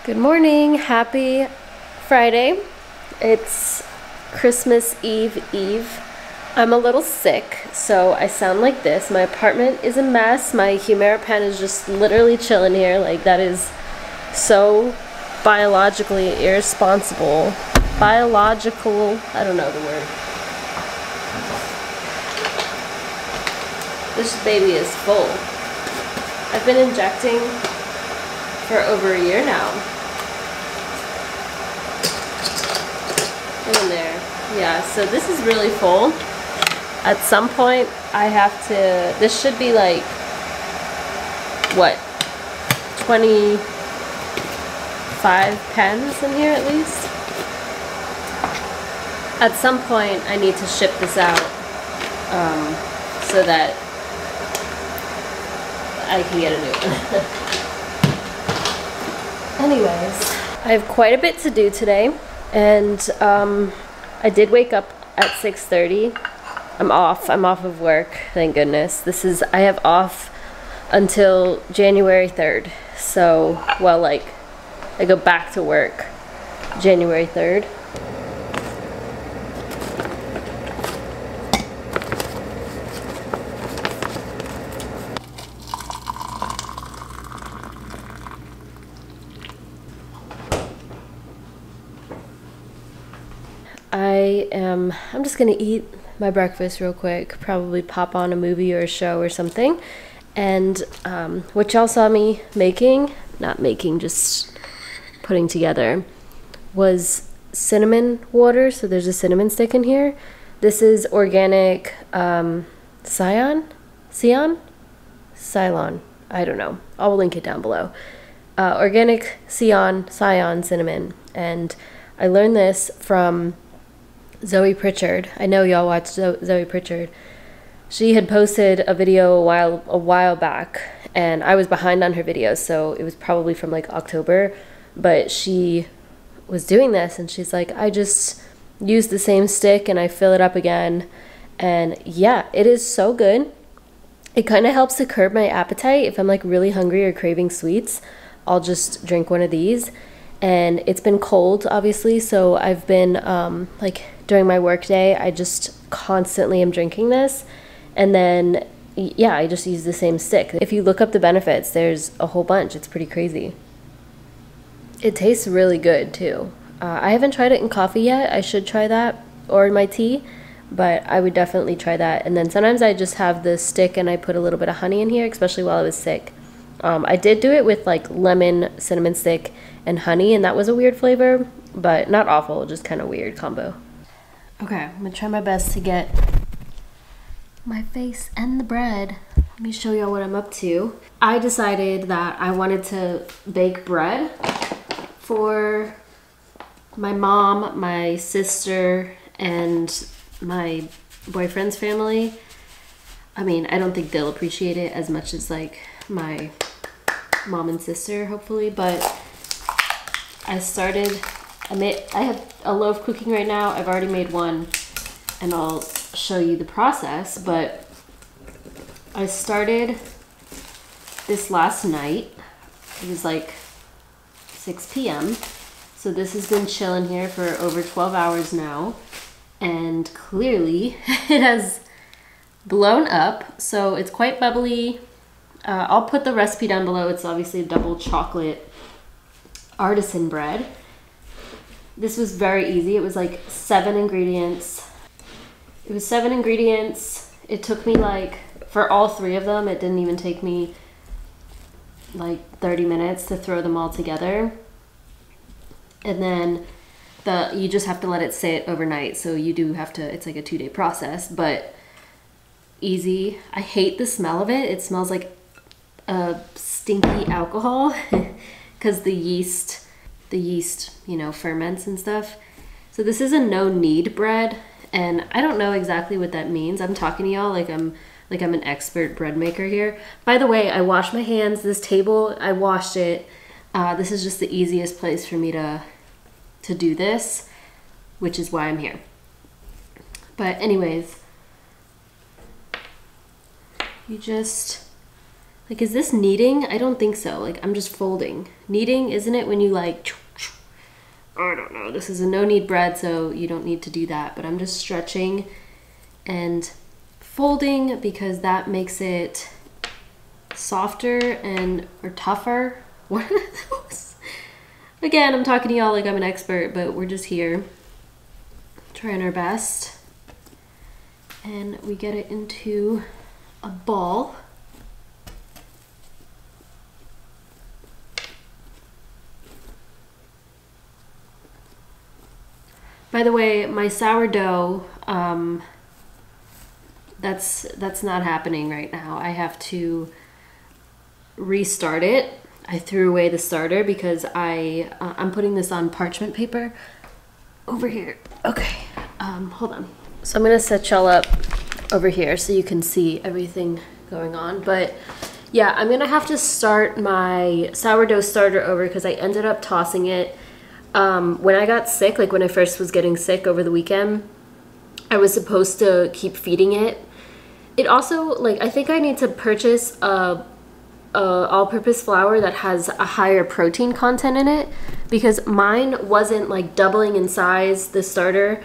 Good morning, happy Friday. It's Christmas Eve. I'm a little sick, so I sound like this. My apartment is a mess. My Humira pen is just literally chilling here. Like, that is so biologically irresponsible. Biological, I don't know the word. This baby is full. I've been injecting for over a year now. In there. Yeah, so this is really full. At some point, I have to, this should be like, what, 25 pens in here at least? At some point, I need to ship this out so that I can get a new one. Anyways, I have quite a bit to do today, and I did wake up at 6:30. I'm off of work, thank goodness. I have off until January 3rd. So, well, like, I go back to work January 3rd. I'm just gonna eat my breakfast real quick, probably pop on a movie or a show or something. And what y'all saw me making, just putting together, was cinnamon water. So there's a cinnamon stick in here. This is organic Ceylon, I don't know. I'll link it down below. Organic Ceylon cinnamon. And I learned this from Zoe Pritchard. I know y'all watch Zoe Pritchard. She had posted a video a while back, and I was behind on her videos, so it was probably from like October, but she was doing this, and she's like, I just use the same stick and I fill it up again, and yeah, it is so good. It kind of helps to curb my appetite. If I'm like really hungry or craving sweets, I'll just drink one of these. And it's been cold, obviously, so I've been like during my work day, I just constantly am drinking this. And then, yeah, I just use the same stick. If you look up the benefits, there's a whole bunch. It's pretty crazy. It tastes really good, too. I haven't tried it in coffee yet. I should try that, or in my tea, but I would definitely try that. And then sometimes I just have the stick and I put a little bit of honey in here, especially while I was sick. I did do it with like lemon, cinnamon stick, and honey, and that was a weird flavor, but not awful, just kind of weird combo. Okay, I'm gonna try my best to get my face and the bread. Let me show y'all what I'm up to. I decided that I wanted to bake bread for my mom, my sister, and my boyfriend's family. I mean, I don't think they'll appreciate it as much as like my mom and sister, hopefully, but I have a loaf cooking right now. I've already made one, and I'll show you the process, but I started this last night. It was like 6 p.m. So this has been chilling here for over 12 hours now, and clearly it has blown up, so it's quite bubbly. I'll put the recipe down below. It's obviously a double chocolate artisan bread. This was very easy. It was like 7 ingredients. It took me like, for all 3 of them, it didn't even take me like 30 minutes to throw them all together. And then you just have to let it sit overnight. So you do have to, it's like a 2-day process, but easy. I hate the smell of it. It smells like stinky alcohol because the yeast, you know, ferments and stuff. So this is a no-knead bread, and I don't know exactly what that means. I'm talking to y'all like I'm an expert bread maker here. By the way, I washed my hands. This table, I washed it. This is just the easiest place for me to do this, which is why I'm here. But anyways, you just Like, is this kneading? I don't think so. Like, I'm just folding. Kneading, isn't it when you like, I don't know. This is a no-knead bread, so you don't need to do that. But I'm just stretching and folding because that makes it softer or tougher. What are those? Again, I'm talking to y'all like I'm an expert, but we're just here trying our best. And we get it into a ball. By the way, my sourdough, that's not happening right now. I have to restart it. I threw away the starter because I'm putting this on parchment paper over here. Okay, hold on. So I'm gonna set y'all up over here so you can see everything going on. But yeah, I'm gonna have to start my sourdough starter over because I ended up tossing it. When I got sick, like when I first was getting sick over the weekend, I was supposed to keep feeding it. It also, like, I think I need to purchase a all-purpose flour that has a higher protein content in it because mine wasn't like doubling in size, the starter,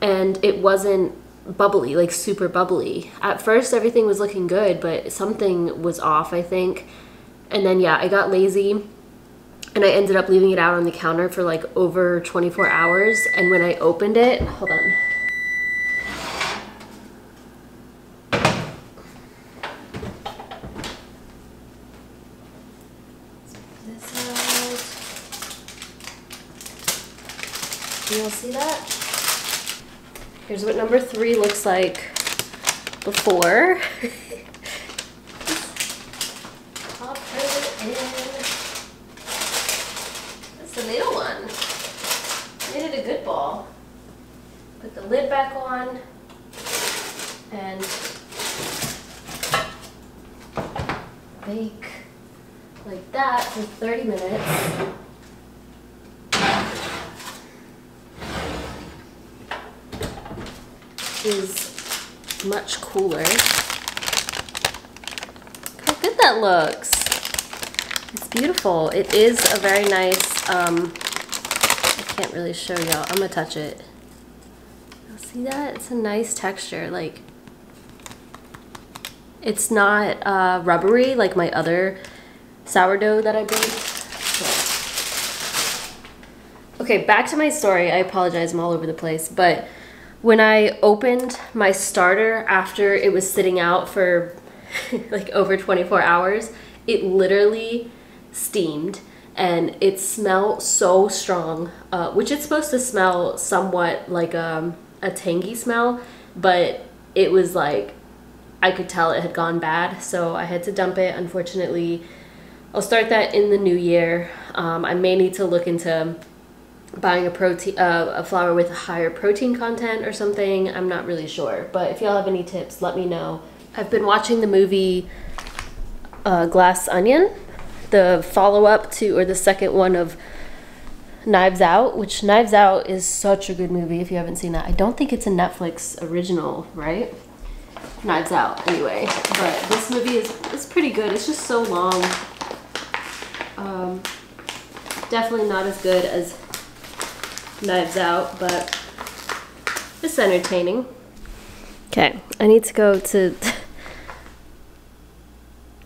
and it wasn't bubbly, like super bubbly. At first everything was looking good, but something was off, I think. And then yeah, I got lazy and I ended up leaving it out on the counter for like over 24 hours. And when I opened it, hold on. You all see that? Here's what number 3 looks like before. Pop it in. That's the middle one. I made it a good ball. Put the lid back on and bake like that for 30 minutes. Is much cooler. Look how good that looks. It's beautiful. It is a very nice, I can't really show y'all. I'm gonna touch it. You'll see that? It's a nice texture. Like, it's not rubbery like my other sourdough that I baked. Okay, back to my story. I apologize, I'm all over the place, but when I opened my starter after it was sitting out for like over 24 hours, it literally steamed and it smelled so strong, which it's supposed to smell somewhat like a tangy smell, but it was like, I could tell it had gone bad, so I had to dump it, unfortunately. I'll start that in the new year. I may need to look into buying a flour with a higher protein content or something. I'm not really sure, but if y'all have any tips, let me know. I've been watching the movie Glass Onion, the follow-up to, or the second one of Knives Out, which Knives Out is such a good movie if you haven't seen that. I don't think it's a Netflix original, right? Knives Out, anyway. But this movie is pretty good. It's just so long. Definitely not as good as Knives Out, but it's entertaining. Okay, I need to go to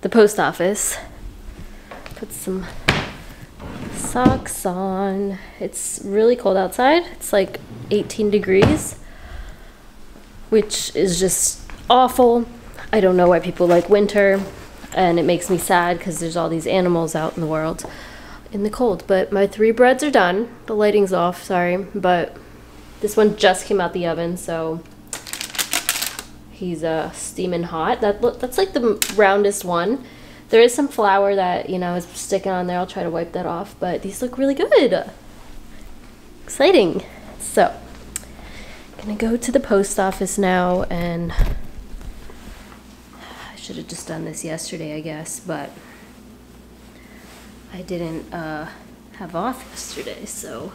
the post office. Put some socks on. It's really cold outside. It's like 18 degrees, which is just awful. I don't know why people like winter, and it makes me sad because there's all these animals out in the world in the cold. But my 3 breads are done. The lighting's off, sorry, but this one just came out the oven, so he's steaming hot. That's like the roundest one. There is some flour that, you know, is sticking on there. I'll try to wipe that off, but these look really good. Exciting. So, I'm gonna go to the post office now, and I should have just done this yesterday, I guess, but I didn't have off yesterday, so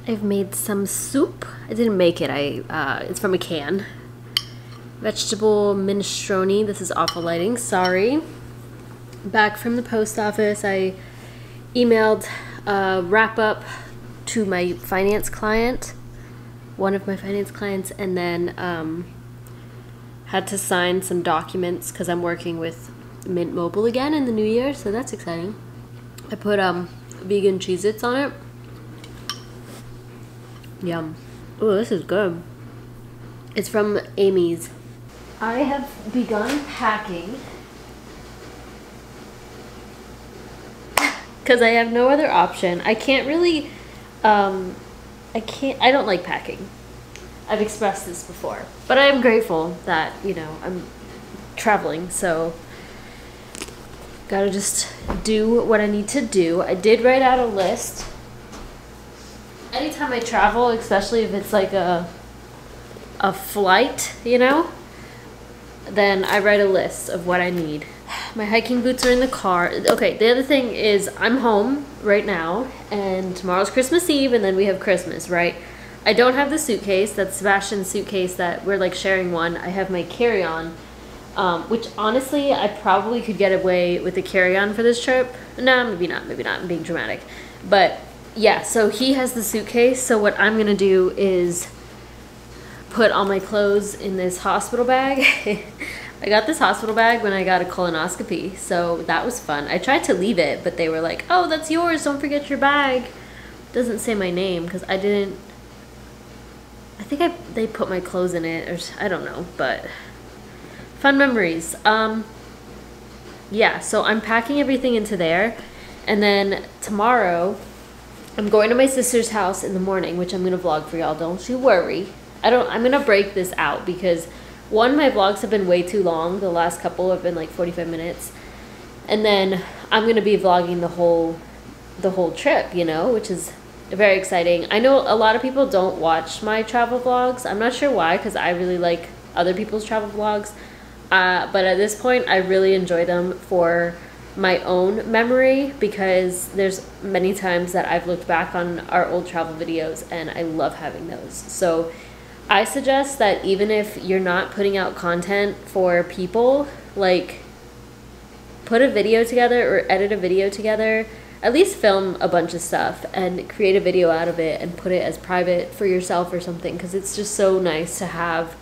I've made some soup. I didn't make it. It's from a can. Vegetable minestrone. This is awful lighting. Sorry. back from the post office. I emailed a wrap up to my finance client, one of my finance clients, and then had to sign some documents because I'm working with Mint Mobile again in the new year, so that's exciting. I put vegan Cheez-Its on it. Yum. Oh, this is good. It's from Amy's. I have begun packing because I have no other option. I can't really, I don't like packing. I've expressed this before, but I am grateful that, you know, I'm traveling, so gotta just do what I need to do. I did write out a list. Anytime I travel, especially if it's like a flight, you know, then I write a list of what I need. My hiking boots are in the car. Okay, the other thing is I'm home right now, and tomorrow's Christmas Eve, and then we have Christmas, right? I don't have the suitcase. That's Sebastian's suitcase that we're like sharing one. I have my carry-on, which honestly, I probably could get away with a carry-on for this trip. No, maybe not, I'm being dramatic. But yeah, so he has the suitcase, so what I'm gonna do is put all my clothes in this hospital bag. I got this hospital bag when I got a colonoscopy, so that was fun. I tried to leave it, but they were like, oh, that's yours, don't forget your bag. It doesn't say my name, because I didn't, I think they put my clothes in it, or I don't know, but fun memories. Yeah, so I'm packing everything into there, and then tomorrow, I'm going to my sister's house in the morning, which I'm going to vlog for y'all, don't you worry. I'm going to break this out because one, my vlogs have been way too long. The last couple have been like 45 minutes. And then I'm going to be vlogging the whole trip, you know, which is very exciting. I know a lot of people don't watch my travel vlogs. I'm not sure why, because I really like other people's travel vlogs. But at this point, I really enjoy them for my own memory, because there's many times that I've looked back on our old travel videos and I love having those. So I suggest that even if you're not putting out content for people, like put a video together or edit a video together, at least film a bunch of stuff and create a video out of it and put it as private for yourself or something, because it's just so nice to have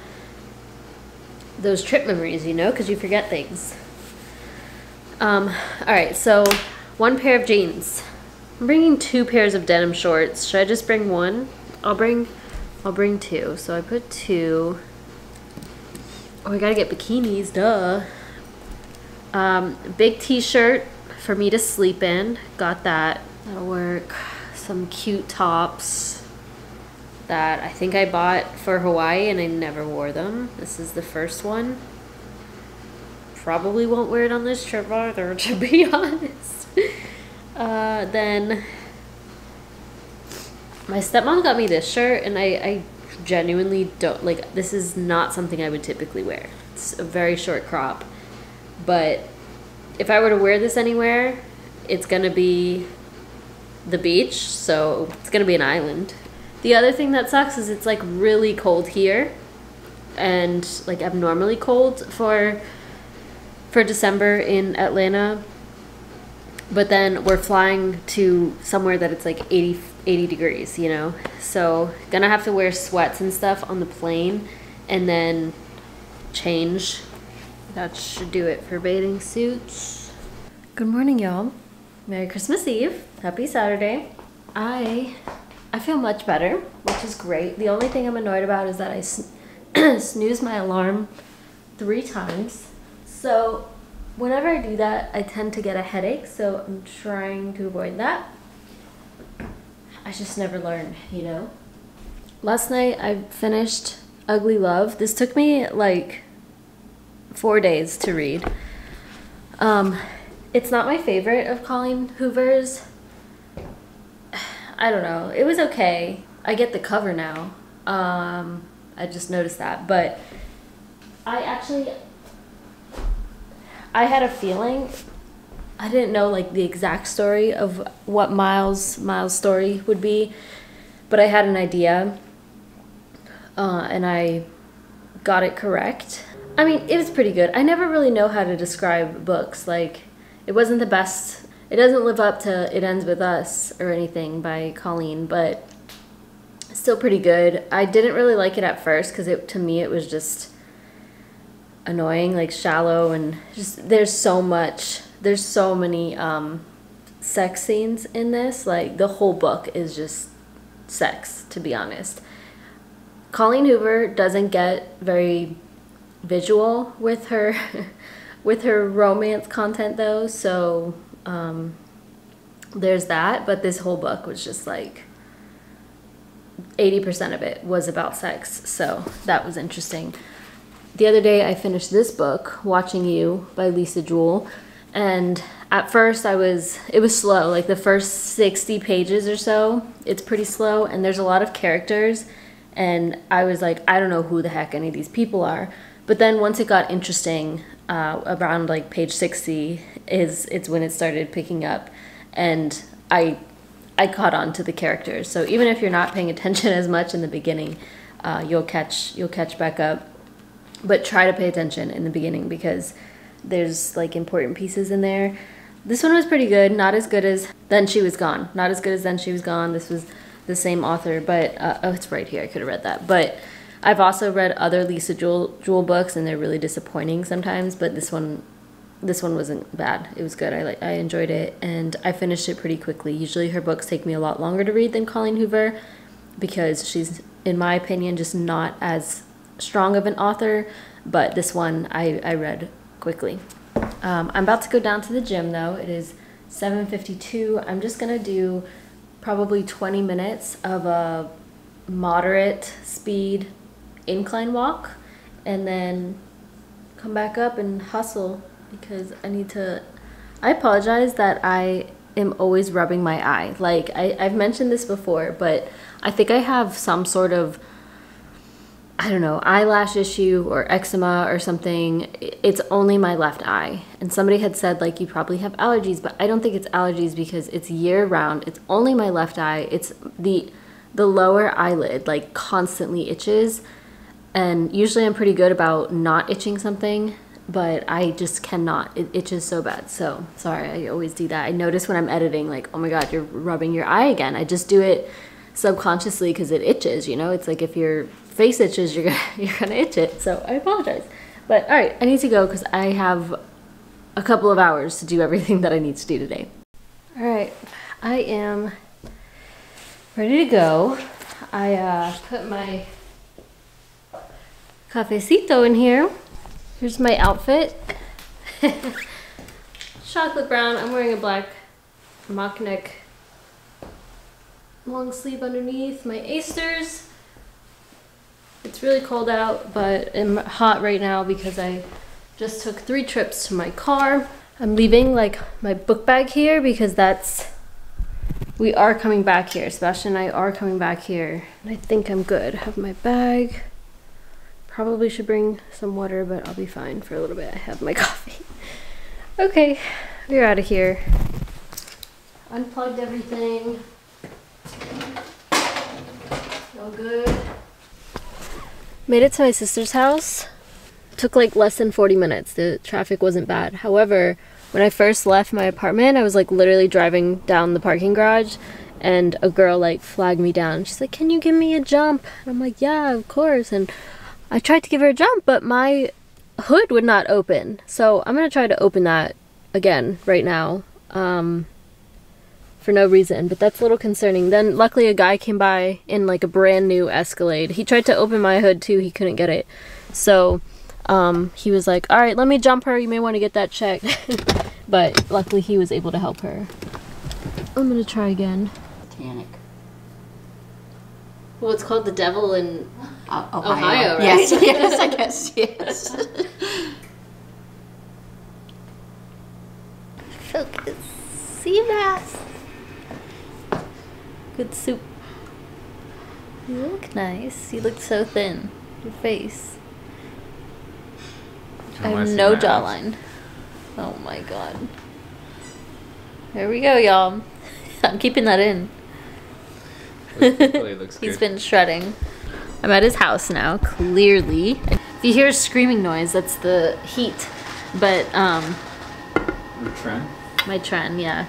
those trip memories, you know, because you forget things. All right, so one pair of jeans. I'm bringing 2 pairs of denim shorts. Should I just bring one? I'll bring 2. So I put 2. Oh, I gotta get bikinis, duh. Big t-shirt for me to sleep in. Got that. That'll work. Some cute tops that I think I bought for Hawaii and I never wore them. This is the first one. Probably won't wear it on this trip either, to be honest. Then my stepmom got me this shirt, and I genuinely don't, like, this is not something I would typically wear. It's a very short crop, but if I were to wear this anywhere, it's gonna be the beach, so it's gonna be an island. The other thing that sucks is it's like really cold here, and like abnormally cold for December in Atlanta, but then we're flying to somewhere that it's like 80 degrees, you know, so gonna have to wear sweats and stuff on the plane and then change. That should do it for bathing suits. Good morning, y'all. Merry Christmas Eve. Happy Saturday. I feel much better, which is great. The only thing I'm annoyed about is that I snooze my alarm 3 times. So whenever I do that, I tend to get a headache, so I'm trying to avoid that. I just never learn, you know? Last night I finished Ugly Love. This took me like 4 days to read. It's not my favorite of Colleen Hoover's. I don't know. It was okay. I get the cover now. I just noticed that, but I had a feeling. I didn't know like the exact story of what Miles' story would be, but I had an idea, and I got it correct. I mean, it was pretty good. I never really know how to describe books. Like, it wasn't the best. It doesn't live up to It Ends With Us or anything by Colleen, but still pretty good. I didn't really like it at first because to me it was just annoying, like shallow, and just there's so many sex scenes in this. Like the whole book is just sex, to be honest. Colleen Hoover doesn't get very visual with her with her romance content though, so there's that. But this whole book was just like 80% of it was about sex, so that was interesting. The other day I finished this book, Watching You by Lisa Jewell, and at first it was slow. Like the first 60 pages or so, it's pretty slow, and there's a lot of characters, and I was like, I don't know who the heck any of these people are. But then once it got interesting, around like page 60 it's when it started picking up, and I caught on to the characters. So even if you're not paying attention as much in the beginning, you'll catch back up. But try to pay attention in the beginning because there's like important pieces in there. This one was pretty good, not as good as Then She Was Gone. Not as good as Then She Was Gone. This was the same author, but oh, it's right here. I could have read that. But I've also read other Lisa Jewell books, and they're really disappointing sometimes. But this one wasn't bad. It was good. I enjoyed it, and I finished it pretty quickly. Usually her books take me a lot longer to read than Colleen Hoover because she's, in my opinion, just not as strong of an author. But this one I read quickly. I'm about to go down to the gym though. It is 7:52. I'm just gonna do probably 20 minutes of a moderate speed incline walk and then come back up and hustle because I apologize that I am always rubbing my eye. Like I've mentioned this before, but I think I have some sort of, I don't know, eyelash issue or eczema or something. It's only my left eye. And somebody had said like you probably have allergies, but I don't think it's allergies because it's year round. It's only my left eye. It's the lower eyelid like constantly itches, and usually I'm pretty good about not itching something, but I just cannot. It itches so bad. So sorry, I always do that. I notice when I'm editing like, oh my god, you're rubbing your eye again. I just do it subconsciously because it itches, you know. It's like if your face itches, you're gonna itch it. So I apologize. But all right, I need to go because I have a couple of hours to do everything that I need to do today. All right, I am ready to go. I put my cafecito in here. Here's my outfit. Chocolate brown. I'm wearing a black mock neck long sleeve underneath. My Asters. It's really cold out, but I'm hot right now because I just took 3 trips to my car. I'm leaving like my book bag here because we are coming back here. Sebastian and I are coming back here, and I think I'm good. I have my bag. Probably should bring some water, but I'll be fine for a little bit. I have my coffee. Okay, we're out of here. Unplugged everything. All good. Made it to my sister's house. Took like less than 40 minutes. The traffic wasn't bad. However, when I first left my apartment, I was like literally driving down the parking garage, and a girl like flagged me down. She's like, "Can you give me a jump?" And I'm like, "Yeah, of course." And I tried to give her a jump, but my hood would not open. So I'm gonna try to open that again right now, for no reason, but that's a little concerning. Then luckily a guy came by in like a brand new Escalade. He tried to open my hood too, he couldn't get it. So he was like, "All right, let me jump her, you may want to get that checked." But luckily he was able to help her. I'm gonna try again. Titanic. Well, it's called The Devil in Ohio, right? Yes, yes, I guess, yes. Focus. Sea bass. Good soup. You look nice. You look so thin. Your face. I have no jawline. Oh my god. There we go, y'all. I'm keeping that in. Looks He's good. been shredding. I'm at his house now, clearly. If you hear a screaming noise, that's the heat. But Your trend? My trend, yeah.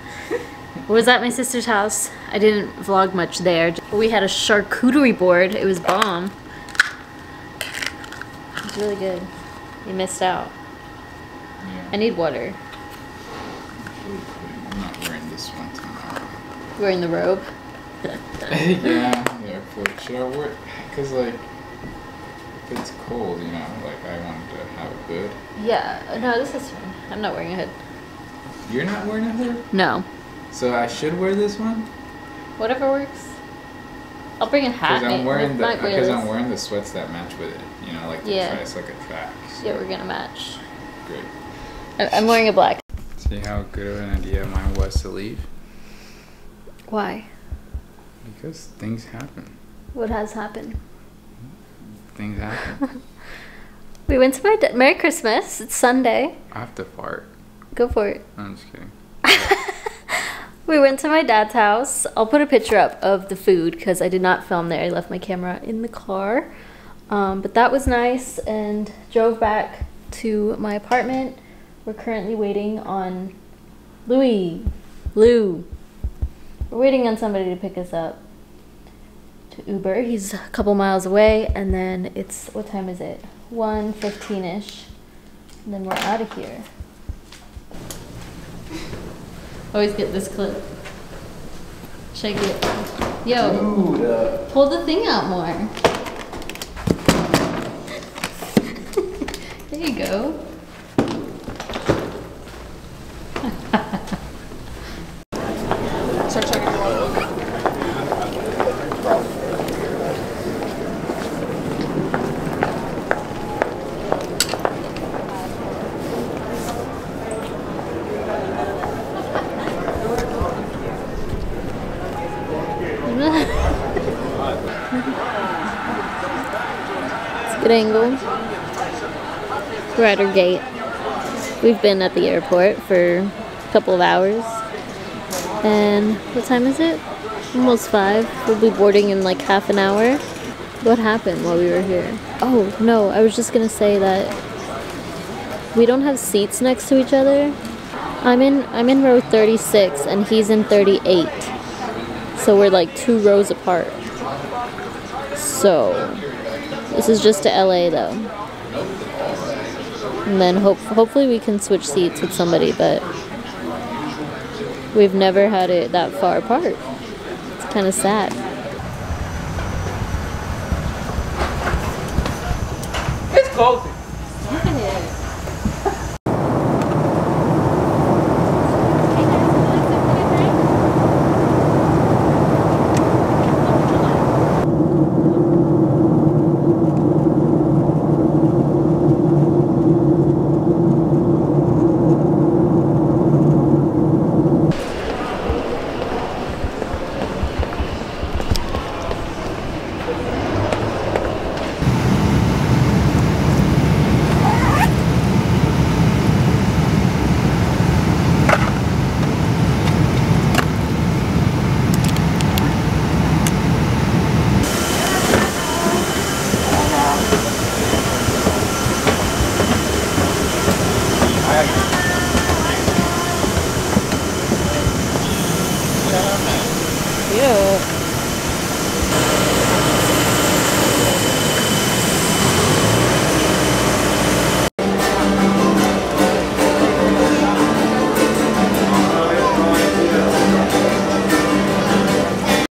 Was at my sister's house. I didn't vlog much there. We had a charcuterie board. It was bomb. It was really good. You missed out. Yeah. I need water. I'm not wearing this one tomorrow. Wearing the robe. Yeah. Should I wear it? Because, like, if it's cold, you know, like, I wanted to have a hood. Yeah, no, this is fine. I'm not wearing a hood. You're not wearing a hood? No. So I should wear this one? Whatever works. I'll bring a hat. Because I'm wearing the sweats that match with it. You know, like it's like a track. So. Yeah, we're gonna match. Great. I'm wearing a black. See how good of an idea mine was to leave? Why? Because things happen. What has happened? Things happen. We went to my Merry Christmas. It's Sunday. I have to fart. Go for it. I'm just kidding. We went to my dad's house. I'll put a picture up of the food because I did not film there. I left my camera in the car. But that was nice, and drove back to my apartment. We're currently waiting on Lou. We're waiting on somebody to pick us up to Uber. He's a couple miles away, and then it's, what time is it? 1:15ish. And then we're out of here. Always get this clip. Shake it. Yo, dude, pull the thing out more. There you go. Start checking your water. It's a good angle. We're at our gate. We've been at the airport for a couple of hours. And what time is it? Almost 5. We'll be boarding in like half an hour. What happened while we were here? Oh, no, I was just gonna say that we don't have seats next to each other. I'm in row 36 and he's in 38. So we're like 2 rows apart. So this is just to LA though. And then hopefully we can switch seats with somebody, but we've never had it that far apart. It's kind of sad. It's cozy.